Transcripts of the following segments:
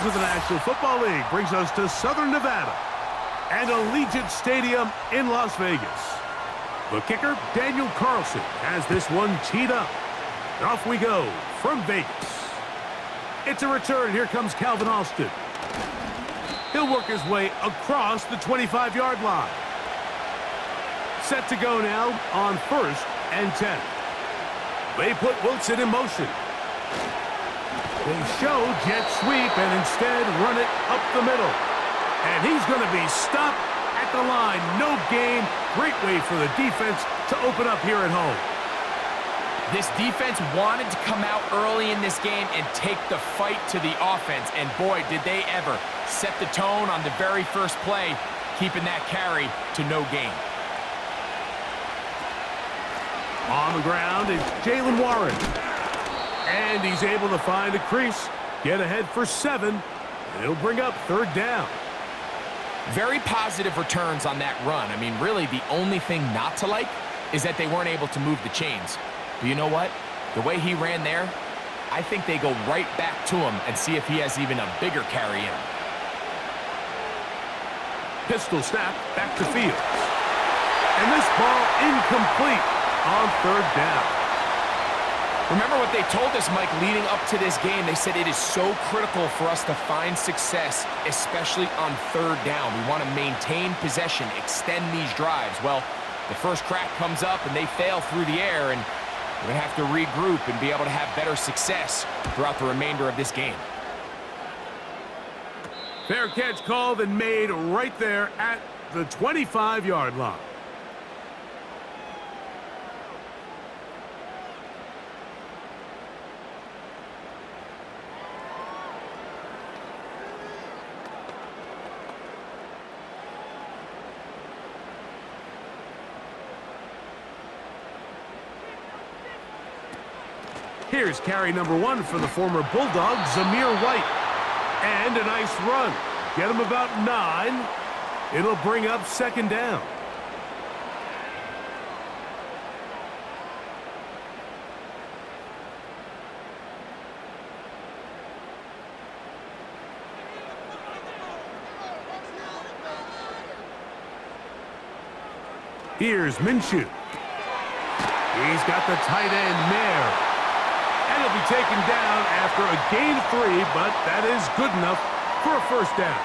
of the National Football League brings us to Southern Nevada and Allegiant Stadium in Las Vegas. The kicker, Daniel Carlson, has this one teed up. And off we go from Vegas. It's a return. Here comes Calvin Austin. He'll work his way across the 25-yard line. Set to go now on 1st and 10. They put Wilson in motion. They show jet sweep and instead run it up the middle. And he's going to be stopped at the line. No gain. Great way for the defense to open up here at home. This defense wanted to come out early in this game and take the fight to the offense. And boy, did they ever set the tone on the very first play, keeping that carry to no gain. On the ground is Jalen Warren. And he's able to find a crease, get ahead for 7, and it'll bring up 3rd down. Very positive returns on that run. I mean, really, the only thing not to like is that they weren't able to move the chains. But you know what? The way he ran there, I think they go right back to him and see if he has even a bigger carry in him. Pistol snap back to Fields. And this ball incomplete on 3rd down. Remember what they told us, Mike, leading up to this game. They said it is so critical for us to find success, especially on 3rd down. We want to maintain possession, extend these drives. Well, the first crack comes up and they fail through the air, and we're going to have to regroup and be able to have better success throughout the remainder of this game. Fair catch called and made right there at the 25-yard line. Here's carry number 1 for the former Bulldog, Zamir White. And a nice run. Get him about 9. It'll bring up 2nd down. Here's Minshew. He's got the tight end, Mayer. And he'll be taken down after a gain of 3, but that is good enough for a 1st down.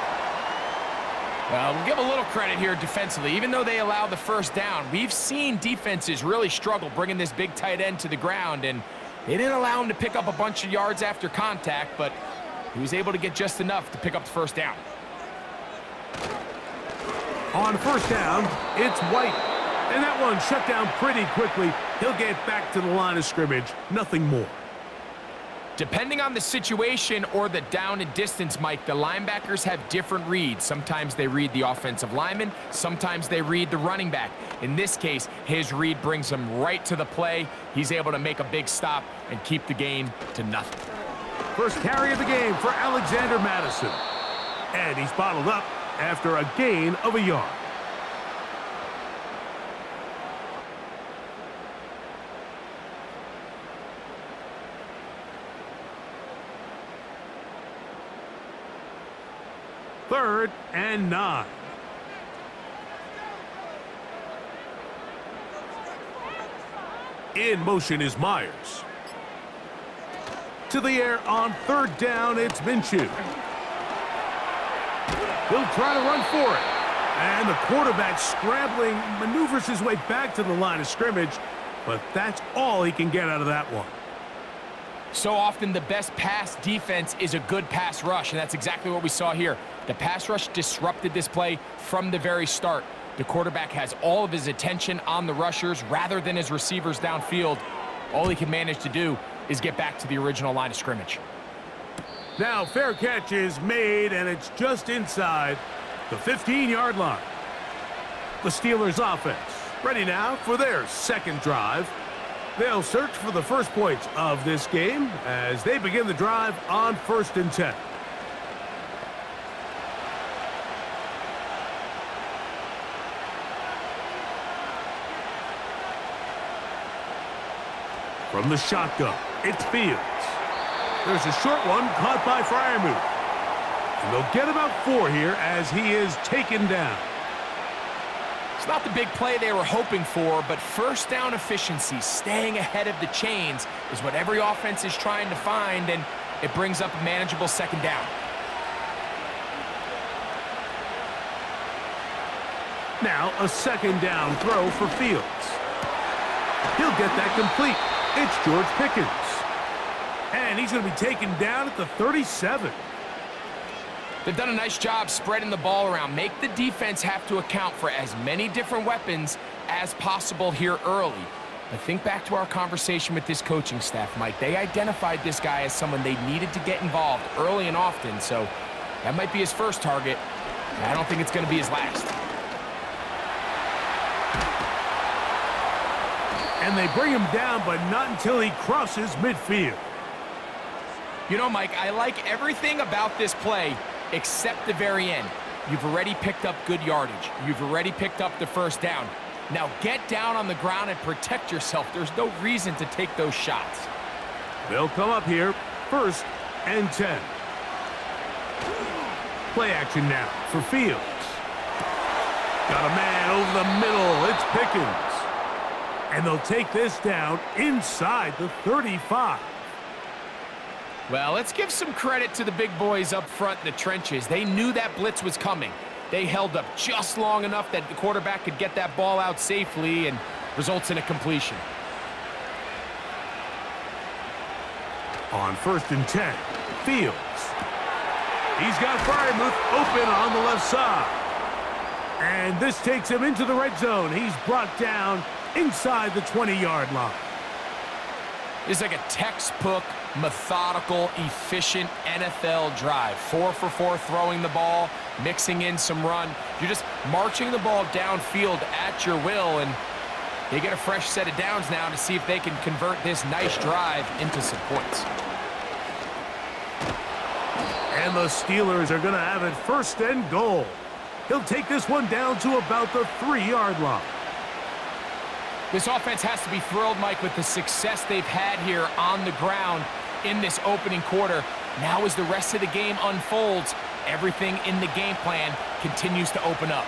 Well, we'll give a little credit here defensively. Even though they allowed the 1st down, we've seen defenses really struggle bringing this big tight end to the ground, and they didn't allow him to pick up a bunch of yards after contact, but he was able to get just enough to pick up the 1st down. On 1st down, it's White. And that one shut down pretty quickly. He'll get back to the line of scrimmage. Nothing more. Depending on the situation or the down and distance, Mike, the linebackers have different reads. Sometimes they read the offensive lineman. Sometimes they read the running back. In this case, his read brings him right to the play. He's able to make a big stop and keep the gain to nothing. First carry of the game for Alexander Madison. And he's bottled up after a gain of a yard. Third and 9. In motion is Myers. To the air on 3rd down, it's Minshew. He'll try to run for it. And the quarterback scrambling, maneuvers his way back to the line of scrimmage, but that's all he can get out of that one. So often the best pass defense is a good pass rush, and that's exactly what we saw here. The pass rush disrupted this play from the very start. The quarterback has all of his attention on the rushers rather than his receivers downfield. All he can manage to do is get back to the original line of scrimmage. Now fair catch is made, and it's just inside the 15-yard line. The Steelers offense ready now for their 2nd drive. They'll search for the first points of this game as they begin the drive on 1st and 10. From the shotgun, it's Fields. There's a short one caught by Freiermuth. And they'll get about 4 here as he is taken down. It's not the big play they were hoping for, but first down efficiency, staying ahead of the chains, is what every offense is trying to find, and it brings up a manageable second down. Now a second down throw for Fields. He'll get that complete. It's George Pickens. And he's going to be taken down at the 37. They've done a nice job spreading the ball around. Make the defense have to account for as many different weapons as possible here early. But think back to our conversation with this coaching staff, Mike. They identified this guy as someone they needed to get involved early and often, so that might be his first target. I don't think it's going to be his last. And they bring him down, but not until he crosses midfield. You know, Mike, I like everything about this play except the very end. You've already picked up good yardage. You've already picked up the first down. Now get down on the ground and protect yourself. There's no reason to take those shots. They'll come up here, 1st and 10. Play action now for Fields. Got a man over the middle. It's Pickens. And they'll take this down inside the 35. Well, let's give some credit to the big boys up front in the trenches. They knew that blitz was coming. They held up just long enough that the quarterback could get that ball out safely and results in a completion. On 1st and 10, Fields. He's got Freiermuth open on the left side. And this takes him into the red zone. He's brought down inside the 20-yard line. It's like a textbook, methodical, efficient NFL drive. 4 for 4 throwing the ball, mixing in some run. You're just marching the ball downfield at your will, and they get a fresh set of downs now to see if they can convert this nice drive into some points. And the Steelers are going to have it 1st and goal. He'll take this one down to about the 3-yard line. This offense has to be thrilled, Mike, with the success they've had here on the ground in this opening quarter. Now as the rest of the game unfolds, everything in the game plan continues to open up.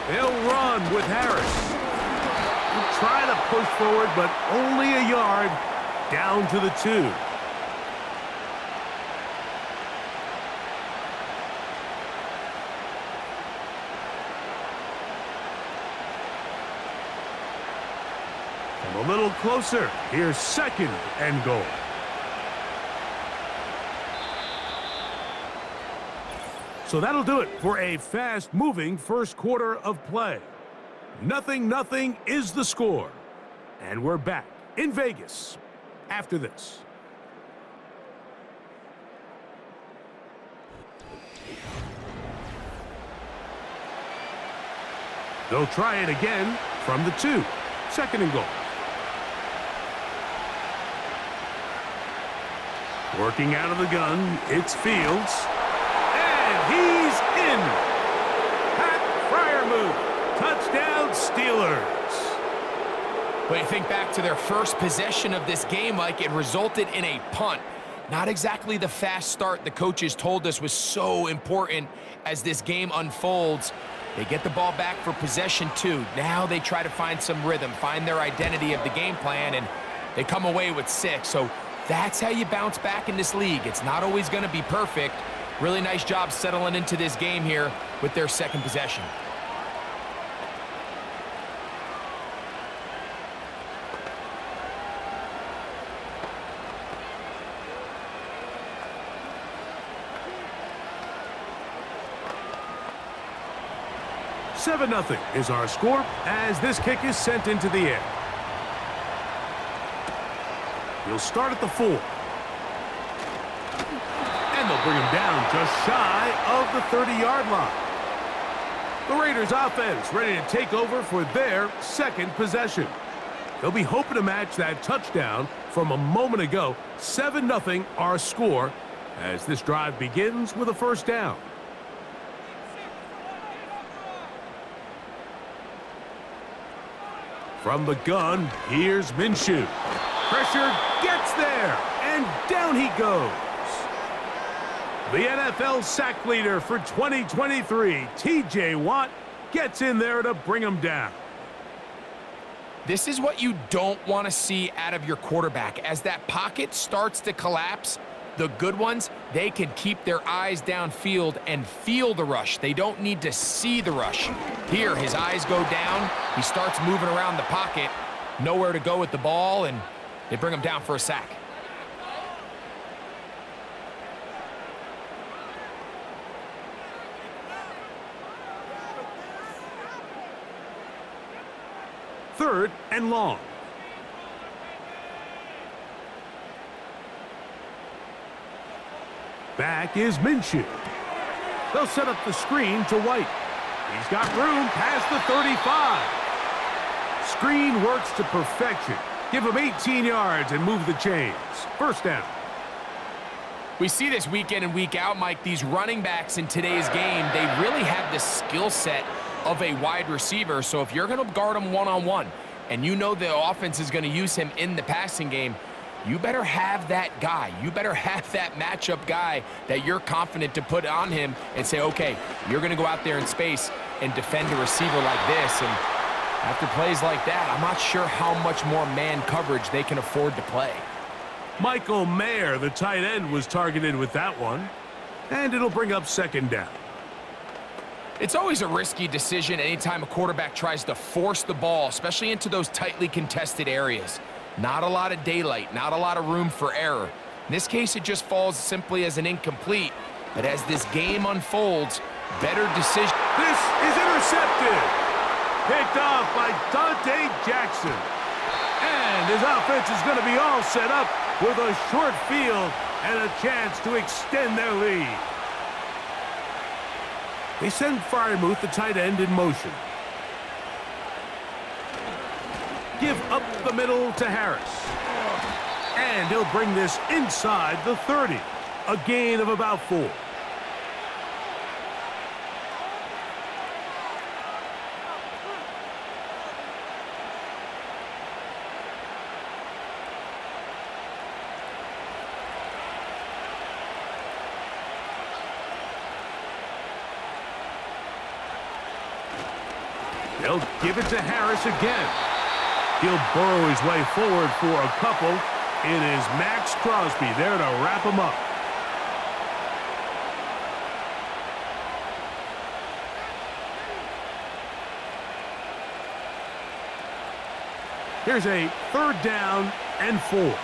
They'll run with Harris. He'll try to push forward, but only a yard down to the 2. A little closer. Here's 2nd and goal. So that'll do it for a fast-moving first quarter of play. 0-0 is the score. And we're back in Vegas after this. They'll try it again from the 2. 2nd and goal. Working out of the gun, it's Fields. And he's in! Pat Freiermuth, touchdown Steelers. When you think back to their first possession of this game, Mike, it resulted in a punt. Not exactly the fast start the coaches told us was so important as this game unfolds. They get the ball back for possession 2. Now they try to find some rhythm, find their identity of the game plan, and they come away with 6. So that's how you bounce back in this league. It's not always going to be perfect. Really nice job settling into this game here with their second possession. Seven 0 is our score as this kick is sent into the air. He'll start at the 4. And they'll bring him down just shy of the 30-yard line. The Raiders offense ready to take over for their second possession. They'll be hoping to match that touchdown from a moment ago. 7-0 our score as this drive begins with a first down. From the gun, here's Minshew. Pressure gets there, and down he goes. The NFL sack leader for 2023, T.J. Watt, gets in there to bring him down. This is what you don't want to see out of your quarterback. As that pocket starts to collapse, the good ones, they can keep their eyes downfield and feel the rush. They don't need to see the rush. Here, his eyes go down. He starts moving around the pocket. Nowhere to go with the ball, and they bring him down for a sack. Third and long. Back is Minshew. They'll set up the screen to White. He's got room past the 35. Screen works to perfection. Give him 18 yards and move the chains. First down. We see this week in and week out, Mike. These running backs in today's game, they really have the skill set of a wide receiver. So if you're going to guard him one-on-one and you know the offense is going to use him in the passing game, you better have that guy. You better have that matchup guy that you're confident to put on him and say, okay, you're going to go out there in space and defend a receiver like this. And after plays like that, I'm not sure how much more man coverage they can afford to play. Michael Mayer, the tight end, was targeted with that one. And it'll bring up second down. It's always a risky decision anytime a quarterback tries to force the ball, especially into those tightly contested areas. Not a lot of daylight, not a lot of room for error. In this case, it just falls simply as an incomplete. But as this game unfolds, better decision. This is intercepted. Picked off by Dante Jackson. And his offense is going to be all set up with a short field and a chance to extend their lead. They send Freiermuth, the tight end, in motion. Give up the middle to Harris. And he'll bring this inside the 30. A gain of about 4. They'll give it to Harris again. He'll burrow his way forward for a couple. It is Max Crosby there to wrap him up. Here's a third down and 4.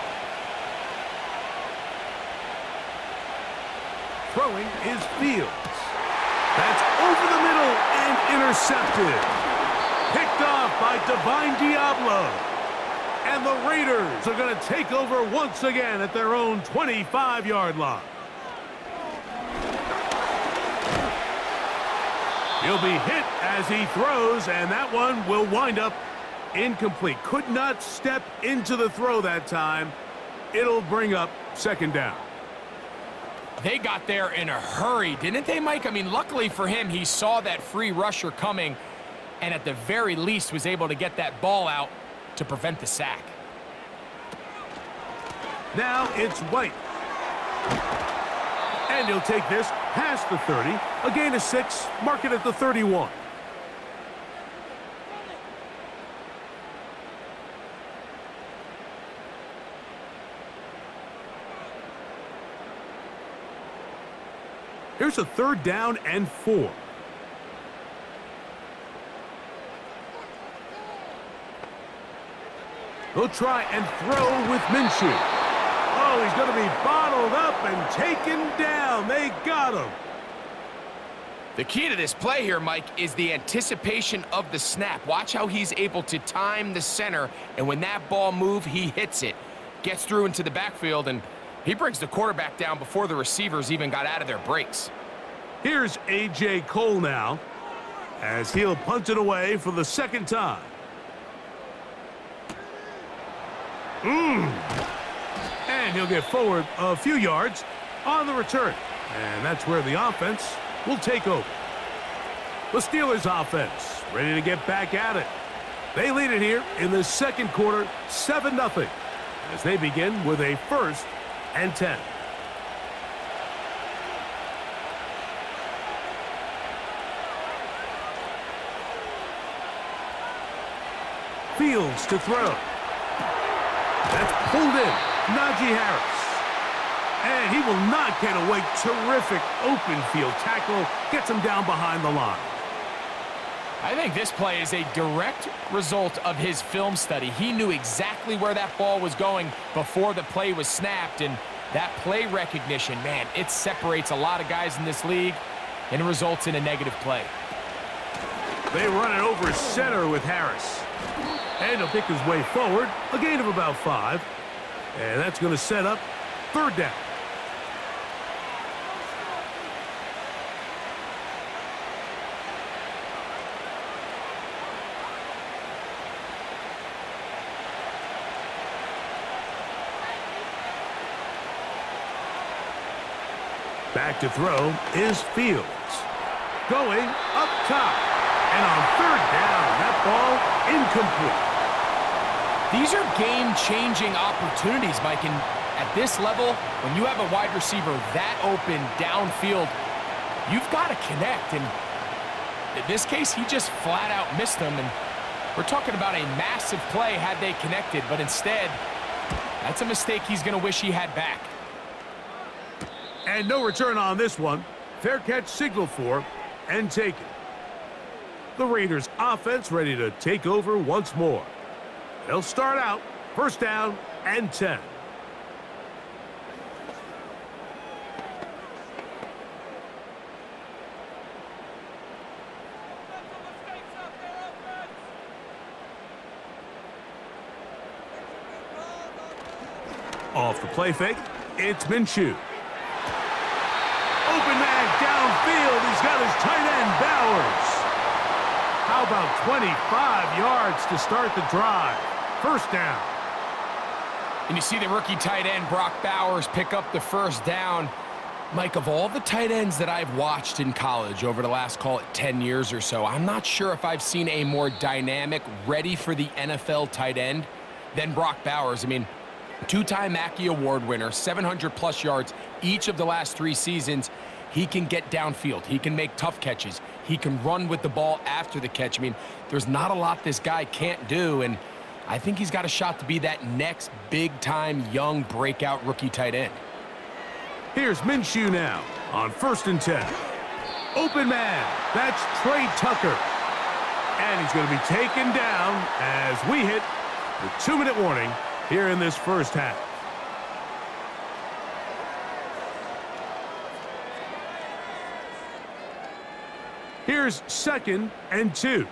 Throwing is Fields. That's over the middle and intercepted. Picked off by Divine Diablo. And the Raiders are going to take over once again at their own 25-yard line. He'll be hit as he throws, and that one will wind up incomplete. Could not step into the throw that time. It'll bring up second down. They got there in a hurry, didn't they, Mike? I mean, luckily for him, he saw that free rusher coming and at the very least was able to get that ball out to prevent the sack. Now it's White. And he'll take this past the 30. A gain of 6. Mark it at the 31. Here's a third down and 4. He'll try and throw with Minshew. Oh, he's going to be bottled up and taken down. They got him. The key to this play here, Mike, is the anticipation of the snap. Watch how he's able to time the center, and when that ball moves, he hits it. Gets through into the backfield, and he brings the quarterback down before the receivers even got out of their breaks. Here's A.J. Cole now, as he'll punt it away for the second time. And he'll get forward a few yards on the return. And that's where the offense will take over. The Steelers offense ready to get back at it. They lead it here in the second quarter, 7-0, as they begin with a 1st and 10. Fields to throw. That's pulled in. Najee Harris. And he will not get away. Terrific open field tackle. Gets him down behind the line. I think this play is a direct result of his film study. He knew exactly where that ball was going before the play was snapped, and that play recognition, man, it separates a lot of guys in this league, and it results in a negative play. They run it over center with Harris. And he'll pick his way forward, a gain of about 5. And that's going to set up third down. Back to throw is Fields. Going up top. And on third down, that ball incomplete. These are game-changing opportunities, Mike. And at this level, when you have a wide receiver that open downfield, you've got to connect. And in this case, he just flat out missed them. And we're talking about a massive play had they connected. But instead, that's a mistake he's going to wish he had back. And no return on this one. Fair catch signaled for and taken. The Raiders offense ready to take over once more. They'll start out first down and 10. Off the play fake, it's Minshew. Open man downfield. He's got his tight end, Bowers. How about 25 yards to start the drive? First down. And you see the rookie tight end, Brock Bowers, pick up the first down. Mike, of all the tight ends that I've watched in college over the last, call it 10 years or so, I'm not sure if I've seen a more dynamic, ready for the NFL tight end than Brock Bowers. I mean, two-time Mackey Award winner, 700-plus yards each of the last 3 seasons. He can get downfield. He can make tough catches. He can run with the ball after the catch. I mean, there's not a lot this guy can't do, and I think he's got a shot to be that next big-time young breakout rookie tight end. Here's Minshew now on first and 10. Open man. That's Trey Tucker. And he's going to be taken down as we hit the 2-minute warning here in this first half. Here's second and 2.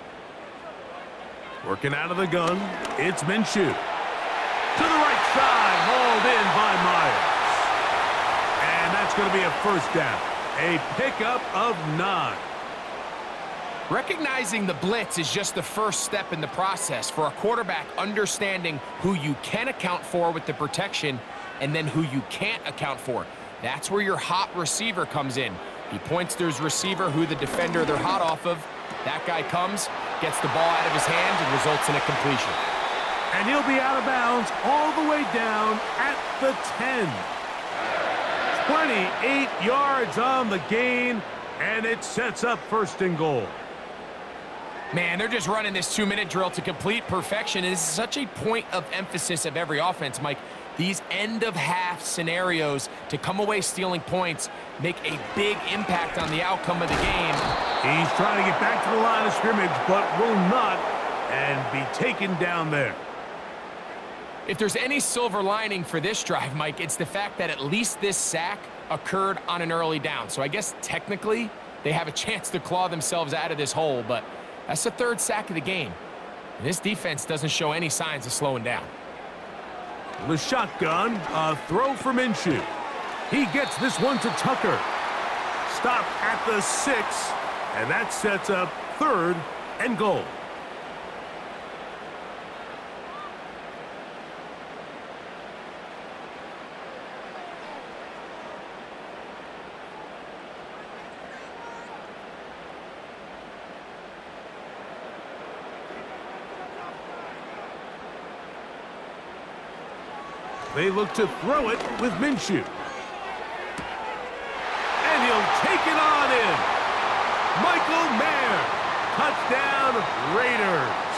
Working out of the gun, it's Minshew. To the right side, hauled in by Myers. And that's going to be a first down. A pickup of 9. Recognizing the blitz is just the first step in the process for a quarterback, understanding who you can account for with the protection and then who you can't account for. That's where your hot receiver comes in. He points to his receiver, who the defender they're hot off of. That guy comes, gets the ball out of his hand, and results in a completion. And he'll be out of bounds all the way down at the 10. 28 yards on the gain, and it sets up first and goal. Man, they're just running this 2-minute drill to complete perfection. And this is such a point of emphasis of every offense, Mike. These end-of-half scenarios to come away stealing points make a big impact on the outcome of the game. He's trying to get back to the line of scrimmage, but will not, and be taken down there. If there's any silver lining for this drive, Mike, it's the fact that at least this sack occurred on an early down. So I guess technically they have a chance to claw themselves out of this hole, but that's the 3rd sack of the game. And this defense doesn't show any signs of slowing down. The shotgun, a throw for Minshew. He gets this one to Tucker. Stop at the 6, and that sets up 3rd and goal. They look to throw it with Minshew. And he'll take it on in. Michael Mayer. Touchdown, Raiders.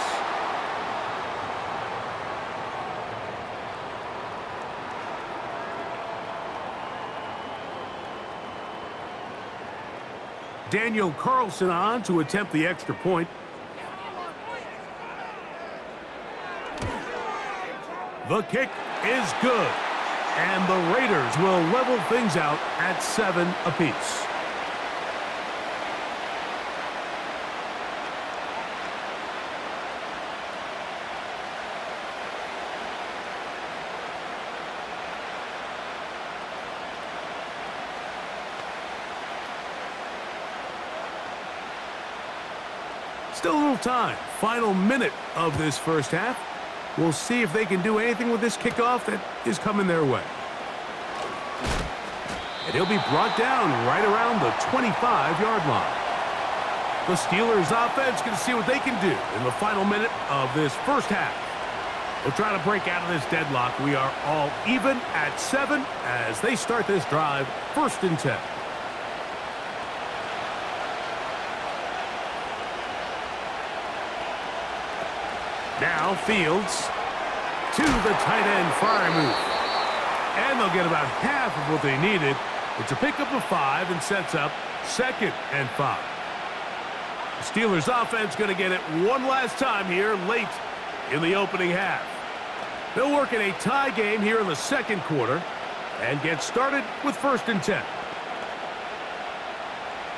Daniel Carlson on to attempt the extra point. The kick is good. And the Raiders will level things out at 7 apiece. Still a little time. Final minute of this first half. We'll see if they can do anything with this kickoff that is coming their way. And he'll be brought down right around the 25-yard line. The Steelers offense can see what they can do in the final minute of this first half. They'll try to break out of this deadlock. We are all even at 7 as they start this drive, 1st and 10. Now Fields to the tight end fire move. And they'll get about half of what they needed. It's a pickup of 5 and sets up 2nd and 5. The Steelers offense going to get it one last time here late in the opening half. They'll work in a tie game here in the 2nd quarter and get started with 1st and 10.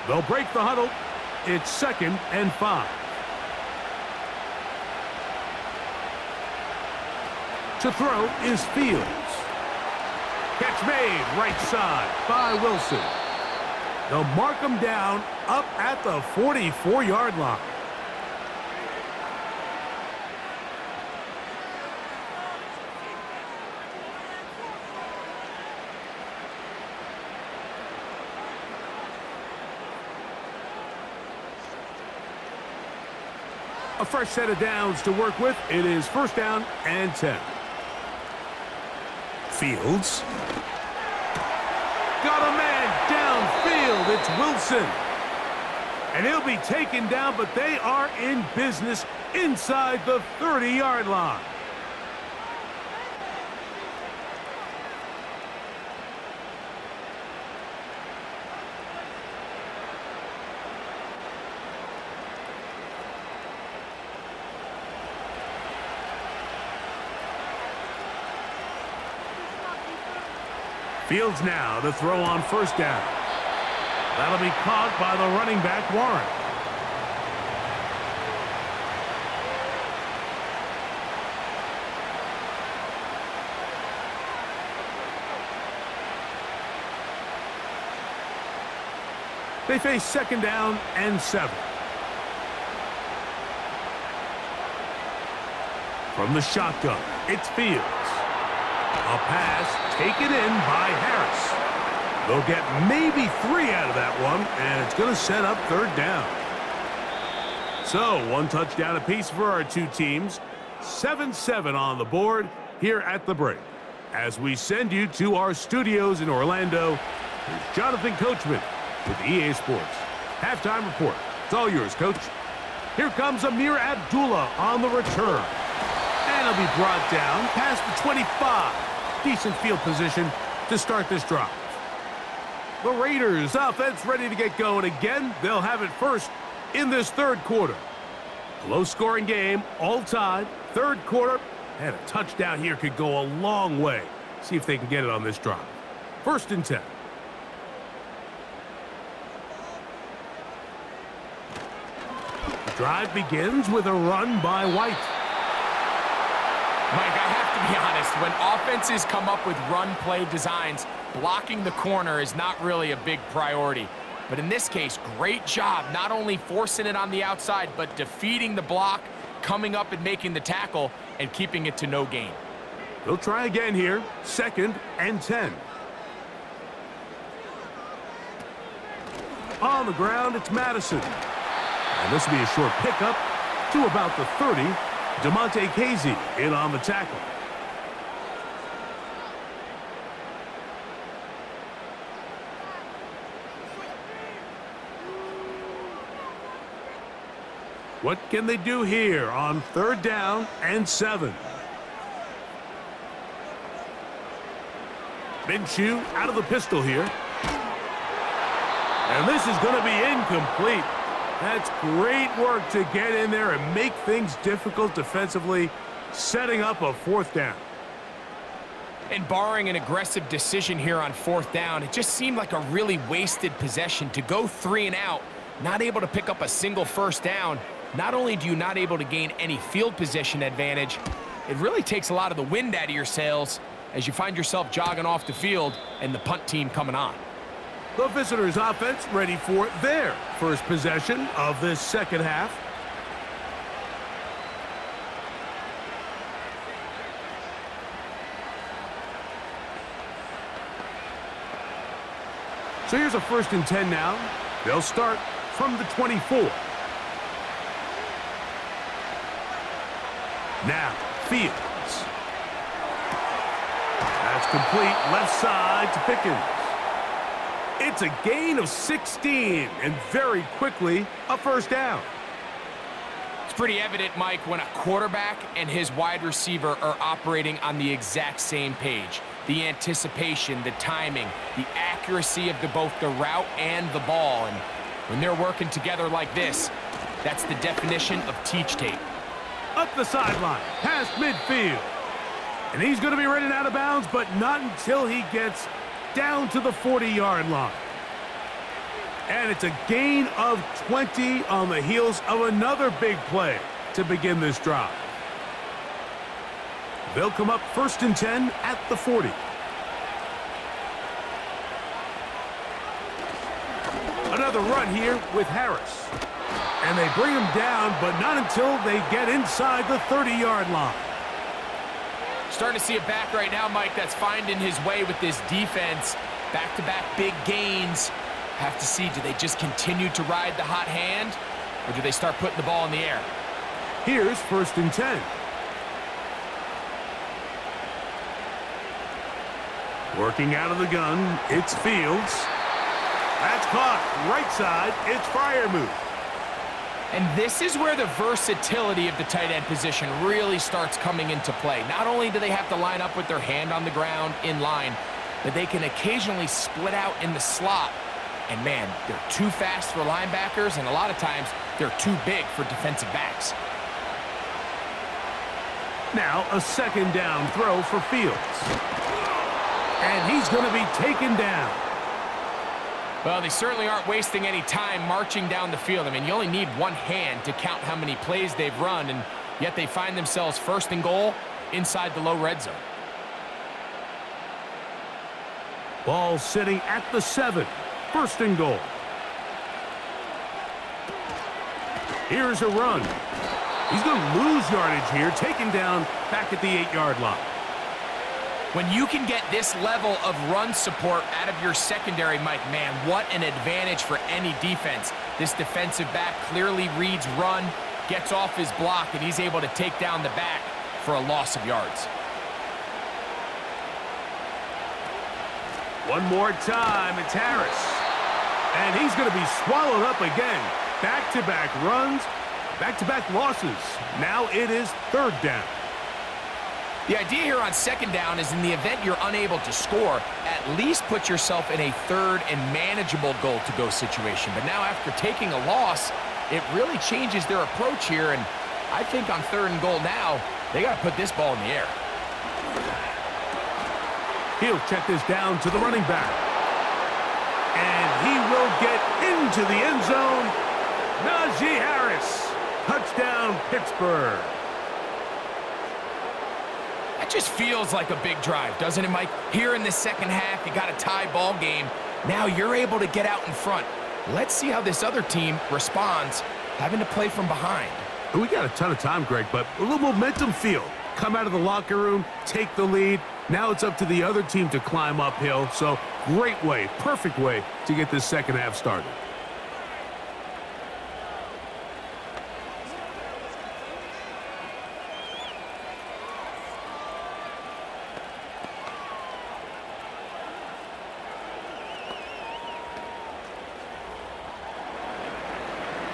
They'll break the huddle. It's 2nd and 5. To throw is Fields. Catch made right side by Wilson. They'll mark him down up at the 44-yard line. A fresh set of downs to work with. It is 1st down and 10. Fields. Got a man downfield. It's Wilson. And he'll be taken down, but they are in business inside the 30-yard line. Fields now to throw on 1st down. That'll be caught by the running back, Warren. They face 2nd down and 7. From the shotgun, it's Fields. A pass taken in by Harris. They'll get maybe 3 out of that one, and it's going to set up 3rd down. So, 1 touchdown apiece for our two teams. 7-7 on the board here at the break. As we send you to our studios in Orlando, here's Jonathan Coachman with EA Sports. Halftime report. It's all yours, Coach. Here comes Amir Abdullah on the return. And he'll be brought down past the 25. Decent field position to start this drive. The Raiders offense ready to get going again. They'll have it first in this 3rd quarter. Low-scoring game, all tied. 3rd quarter, and a touchdown here could go a long way. See if they can get it on this drive. 1st and 10. The drive begins with a run by White. Mike, I have to be honest, when offenses come up with run-play designs, blocking the corner is not really a big priority. But in this case, great job not only forcing it on the outside, but defeating the block, coming up and making the tackle, and keeping it to no gain. They'll try again here, 2nd and 10. On the ground, it's Madison. And this will be a short pickup to about the 30. DeMonte Casey in on the tackle. What can they do here on 3rd down and 7? Minshew out of the pistol here. And this is going to be incomplete. That's great work to get in there and make things difficult defensively, setting up a fourth down. And barring an aggressive decision here on fourth down, it just seemed like a really wasted possession to go 3 and out, not able to pick up a single first down. Not only do you not able to gain any field position advantage, it really takes a lot of the wind out of your sails as you find yourself jogging off the field and the punt team coming on. The visitors' offense ready for their first possession of this second half. So here's a 1st and 10 now. They'll start from the 24. Now, Fields. That's complete, left side to Pickens. It's a gain of 16, and very quickly, a first down. It's pretty evident, Mike, when a quarterback and his wide receiver are operating on the exact same page. The anticipation, the timing, the accuracy of both the route and the ball. And when they're working together like this, that's the definition of teach tape. Up the sideline, past midfield. And he's going to be running out of bounds, but not until he gets down to the 40-yard line. And it's a gain of 20 on the heels of another big play to begin this drive. They'll come up 1st and 10 at the 40. Another run here with Harris. And they bring him down, but not until they get inside the 30-yard line. Starting to see a back right now, Mike, that's finding his way with this defense. Back-to-back big gains. Have to see, do they just continue to ride the hot hand, or do they start putting the ball in the air? Here's 1st and 10. Working out of the gun, it's Fields. That's caught. Right side, it's Freiermuth. And this is where the versatility of the tight end position really starts coming into play. Not only do they have to line up with their hand on the ground in line, but they can occasionally split out in the slot. And man, they're too fast for linebackers, and a lot of times they're too big for defensive backs. Now a 2nd down throw for Fields. And he's going to be taken down. Well, they certainly aren't wasting any time marching down the field. I mean, you only need one hand to count how many plays they've run, and yet they find themselves 1st and goal inside the low red zone. Ball sitting at the 7. 1st and goal. Here's a run. He's going to lose yardage here, taken down back at the 8-yard line. When you can get this level of run support out of your secondary, Mike, man, what an advantage for any defense. This defensive back clearly reads run, gets off his block, and he's able to take down the back for a loss of yards. One more time, it's Harris. And he's going to be swallowed up again. Back-to-back runs, back-to-back losses. Now it is 3rd down. The idea here on 2nd down is in the event you're unable to score, at least put yourself in a 3rd and manageable goal-to-go situation. But now after taking a loss, it really changes their approach here. And I think on 3rd and goal now, they got to put this ball in the air. He'll check this down to the running back. And he will get into the end zone. Najee Harris. Touchdown, Pittsburgh. That just feels like a big drive, doesn't it, Mike? Here in the second half, you got a tie ball game. Now you're able to get out in front. Let's see how this other team responds, having to play from behind. We got a ton of time, Greg, but a little momentum feel. Come out of the locker room, take the lead. Now it's up to the other team to climb uphill. So great way, perfect way to get this second half started.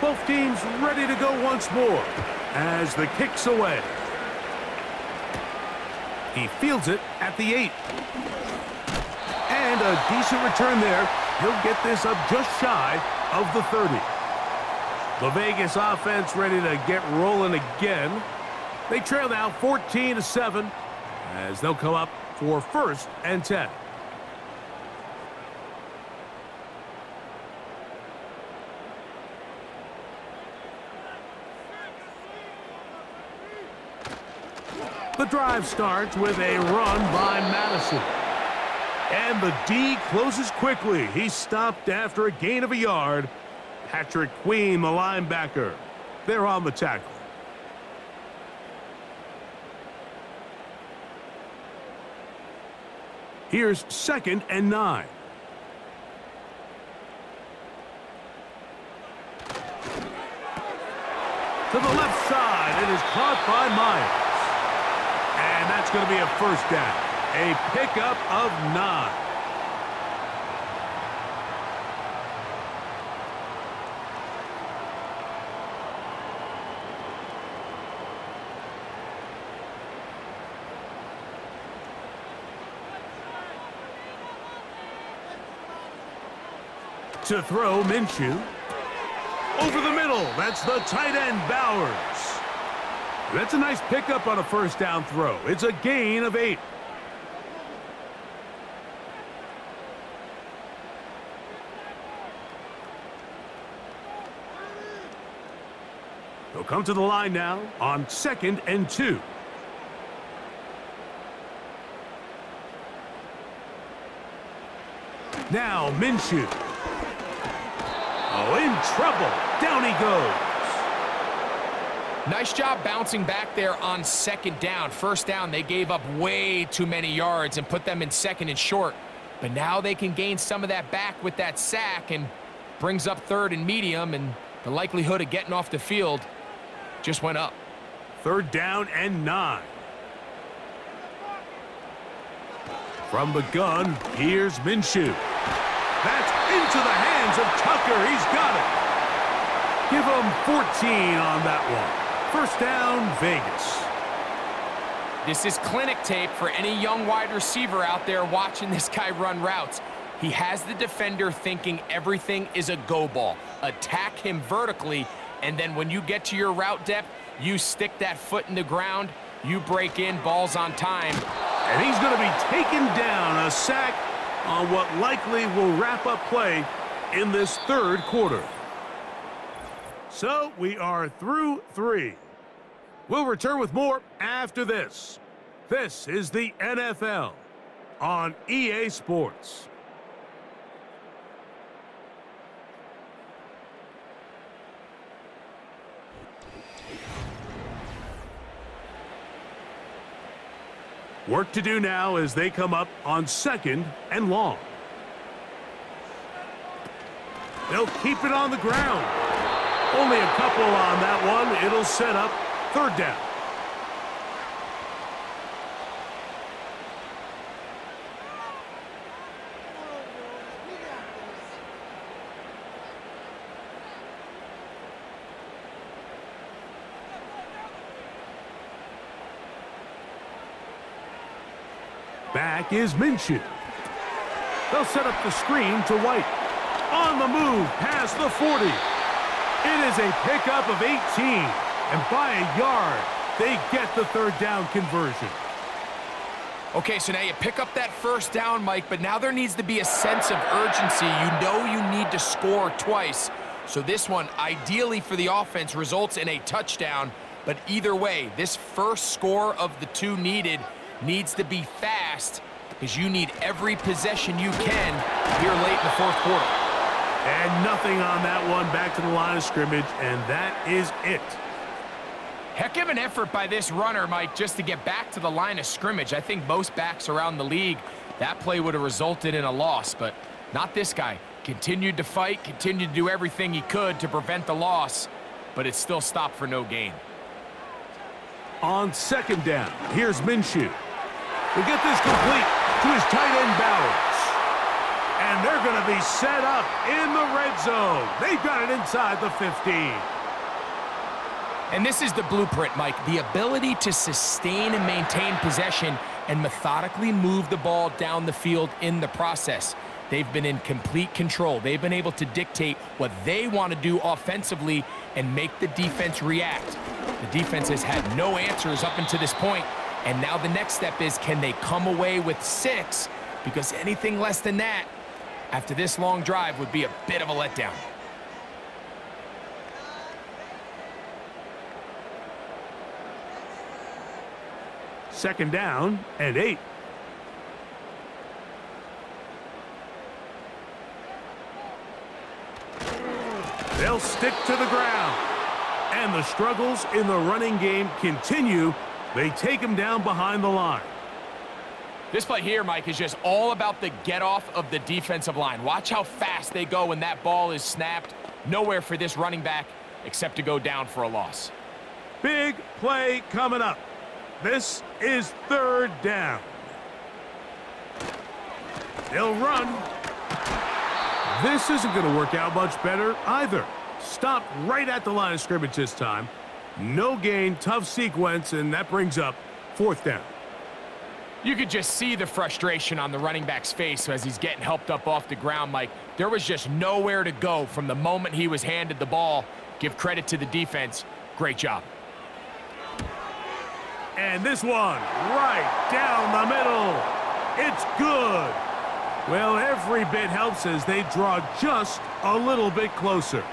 Both teams ready to go once more as the kick's away. He fields it at the 8. And a decent return there. he'll get this up just shy of the 30. The Vegas offense ready to get rolling again. They trail now 14-7 as they'll come up for 1st and 10. The drive starts with a run by Madison. And the D closes quickly. He's stopped after a gain of a yard. Patrick Queen, the linebacker. They're on the tackle. Here's 2nd and 9. To the left side, it is caught by Myers. And that's going to be a 1st down. A pickup of 9. To throw, Minshew. Over the middle, that's the tight end, Bowers. That's a nice pickup on a 1st down throw. It's a gain of 8. They'll come to the line now on 2nd and 2. Now Minshew. Oh, in trouble. Down he goes. Nice job bouncing back there on 2nd down. 1st down, they gave up way too many yards and put them in 2nd and short. But now they can gain some of that back with that sack and brings up 3rd and medium, and the likelihood of getting off the field just went up. 3rd down and 9. From the gun, here's Minshew. That's into the hands of Tucker. He's got it. Give him 14 on that one. 1st down, Vegas. This is clinic tape for any young wide receiver out there watching this guy run routes. He has the defender thinking everything is a go ball. Attack him vertically, and then when you get to your route depth, you stick that foot in the ground, you break in, balls on time. And he's going to be taken down, a sack on what likely will wrap up play in this 3rd quarter. So we are through 3. We'll return with more after this. This is the NFL on EA Sports. Work to do now as they come up on 2nd and long. They'll keep it on the ground. Only a couple on that one. It'll set up 3rd down. Back is Minshew. They'll set up the screen to White. On the move, past the 40. It is a pickup of 18. And by a yard, they get the 3rd down conversion. Okay, so now you pick up that 1st down, Mike, but now there needs to be a sense of urgency. You know you need to score twice. So this one, ideally for the offense, results in a touchdown. But either way, this first score of the 2 needed needs to be fast because you need every possession you can here late in the 4th quarter. And nothing on that one, back to the line of scrimmage, and that is it. Heck of an effort by this runner, Mike, just to get back to the line of scrimmage. I think most backs around the league, that play would have resulted in a loss, but not this guy. Continued to fight, continued to do everything he could to prevent the loss, but it still stopped for no gain. On 2nd down, here's Minshew. We'll get this complete to his tight end, Bowers. And they're going to be set up in the red zone. They've got it inside the 15. And this is the blueprint, Mike. The ability to sustain and maintain possession and methodically move the ball down the field in the process. they've been in complete control. They've been able to dictate what they want to do offensively and make the defense react. The defense has had no answers up until this point, and now the next step is, can they come away with 6? Because anything less than that, after this long drive, would be a bit of a letdown. Second down and 8. They'll stick to the ground. And the struggles in the running game continue. They take him down behind the line. This play here, Mike, is just all about the get-off of the defensive line. Watch how fast they go when that ball is snapped. Nowhere for this running back except to go down for a loss. Big play coming up. This is third down. They'll run. This isn't going to work out much better either. Stopped right at the line of scrimmage this time. No gain, tough sequence, and that brings up fourth down. You could just see the frustration on the running back's face as he's getting helped up off the ground, Mike. There was just nowhere to go from the moment he was handed the ball. Give credit to the defense. Great job. And this one, right down the middle. It's good. Well, every bit helps as they draw just a little bit closer.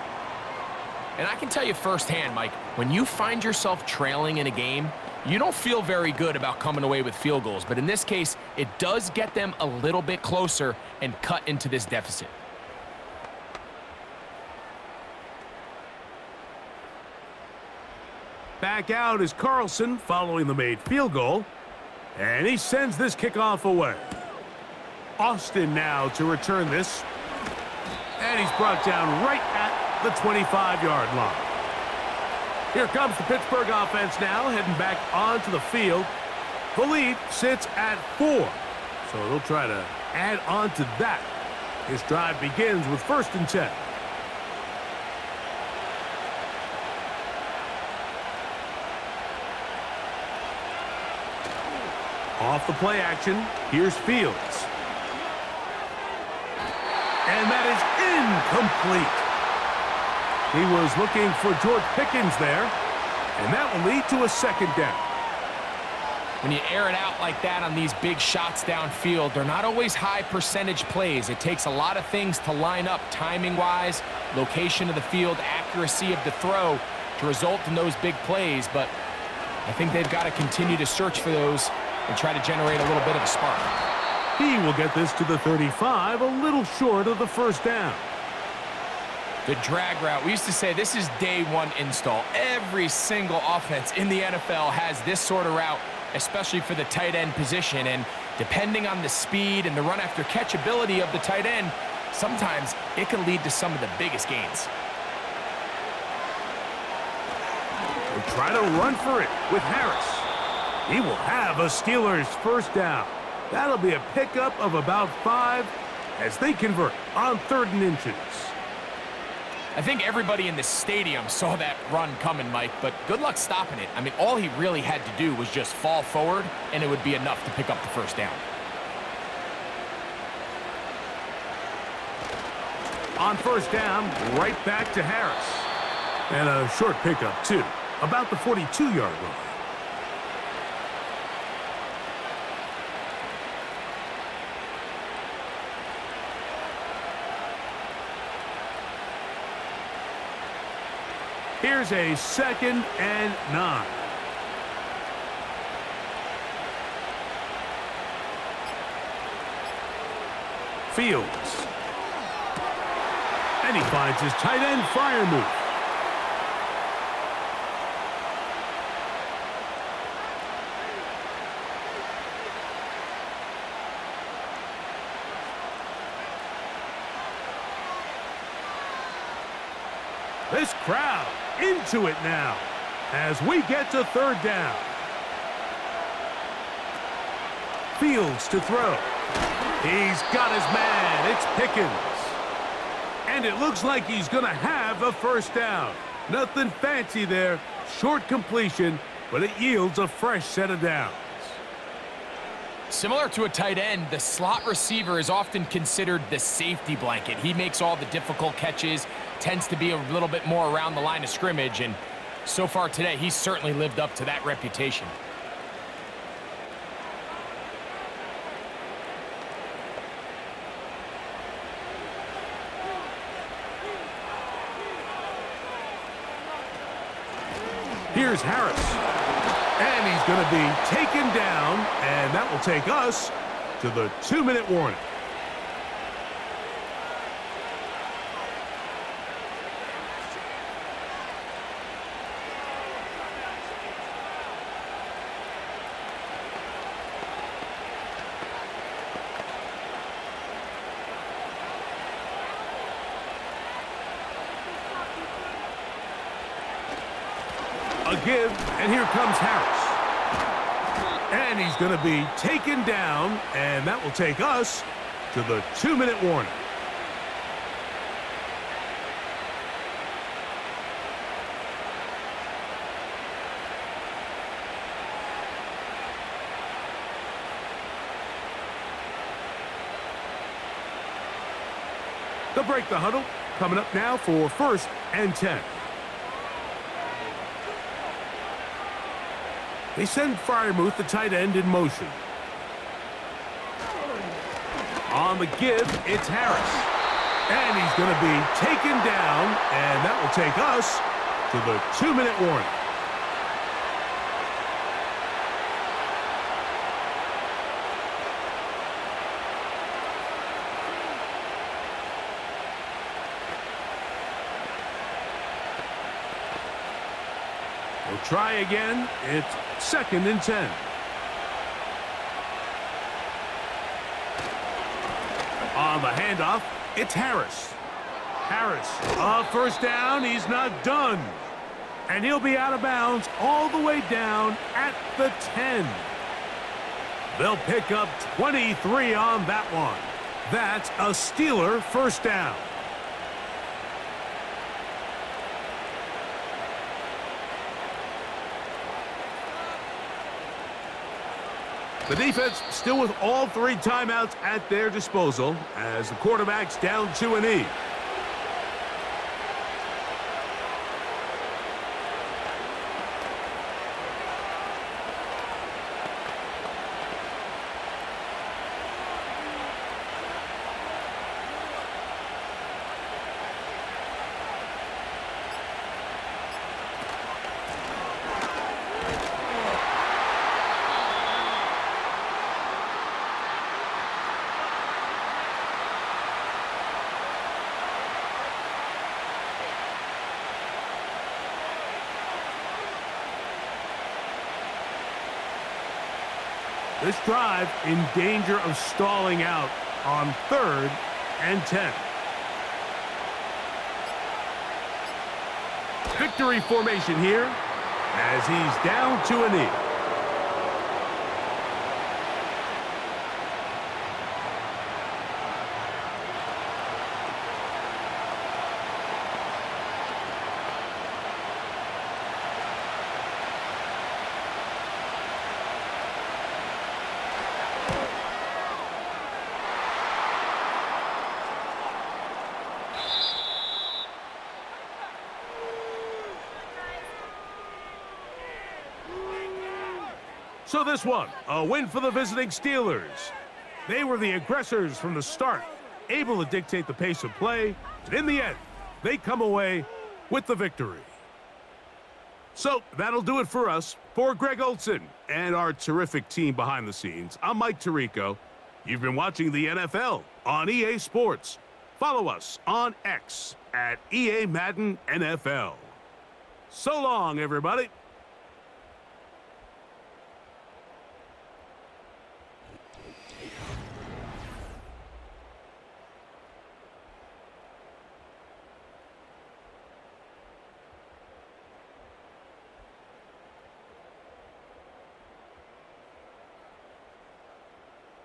And I can tell you firsthand, Mike, when you find yourself trailing in a game, you don't feel very good about coming away with field goals. But in this case, it does get them a little bit closer and cut into this deficit. Back out is Carlson following the made field goal. And he sends this kickoff away. Austin now to return this. And he's brought down right at the 25-yard line. Here comes the Pittsburgh offense now, heading back onto the field. The lead sits at 4. So they'll try to add on to that. This drive begins with 1st and 10. Off the play action, here's Fields. And that is incomplete. He was looking for George Pickens there, and that will lead to a second down. When you air it out like that on these big shots downfield, they're not always high percentage plays. It takes a lot of things to line up timing-wise, location of the field, accuracy of the throw to result in those big plays, but I think they've got to continue to search for those and try to generate a little bit of a spark. He will get this to the 35, a little short of the first down. The drag route, we used to say this is day one install. Every single offense in the NFL has this sort of route, especially for the tight end position. And depending on the speed and the run after catch ability of the tight end, sometimes it can lead to some of the biggest gains. They try to run for it with Harris. He will have a Steelers first down. That'll be a pickup of about 5 as they convert on 3rd and inches. I think everybody in the stadium saw that run coming, Mike, but good luck stopping it. I mean, all he really had to do was just fall forward, and it would be enough to pick up the first down. On first down, right back to Harris. And a short pickup, too, about the 42-yard line. Here's a 2nd and 9. Fields. And he finds his tight end fire move. This crowd into it now as we get to 3rd down. Fields to throw. He's got his man. It's Pickens. And it looks like he's going to have a first down. Nothing fancy there. Short completion, but it yields a fresh set of downs. Similar to a tight end, the slot receiver is often considered the safety blanket. He makes all the difficult catches, tends to be a little bit more around the line of scrimmage, and so far today, he's certainly lived up to that reputation. Here's Harris. And he's going to be taken down, and that will take us to the 2-minute warning. A give, and here comes Harris. And he's going to be taken down, and that will take us to the 2-minute warning. They'll break the huddle. Coming up now for 1st and 10. They send Freiermuth, the tight end, in motion. On the give, it's Harris. And he's going to be taken down, and that will take us to the 2-minute warning. We'll try again. It's 2nd and 10. On the handoff, it's Harris. Harris, first down. He's not done. And he'll be out of bounds all the way down at the 10. They'll pick up 23 on that one. That's a Steeler first down. The defense still with all 3 timeouts at their disposal as the quarterback's down to a knee. This drive in danger of stalling out on 3rd and 10. Victory formation here as he's down to a knee. So this one, a win for the visiting Steelers. They were the aggressors from the start, able to dictate the pace of play, and in the end, they come away with the victory. So that'll do it for us. For Greg Olson and our terrific team behind the scenes, I'm Mike Tirico. You've been watching the NFL on EA Sports. Follow us on X at EA Madden NFL. So long, everybody.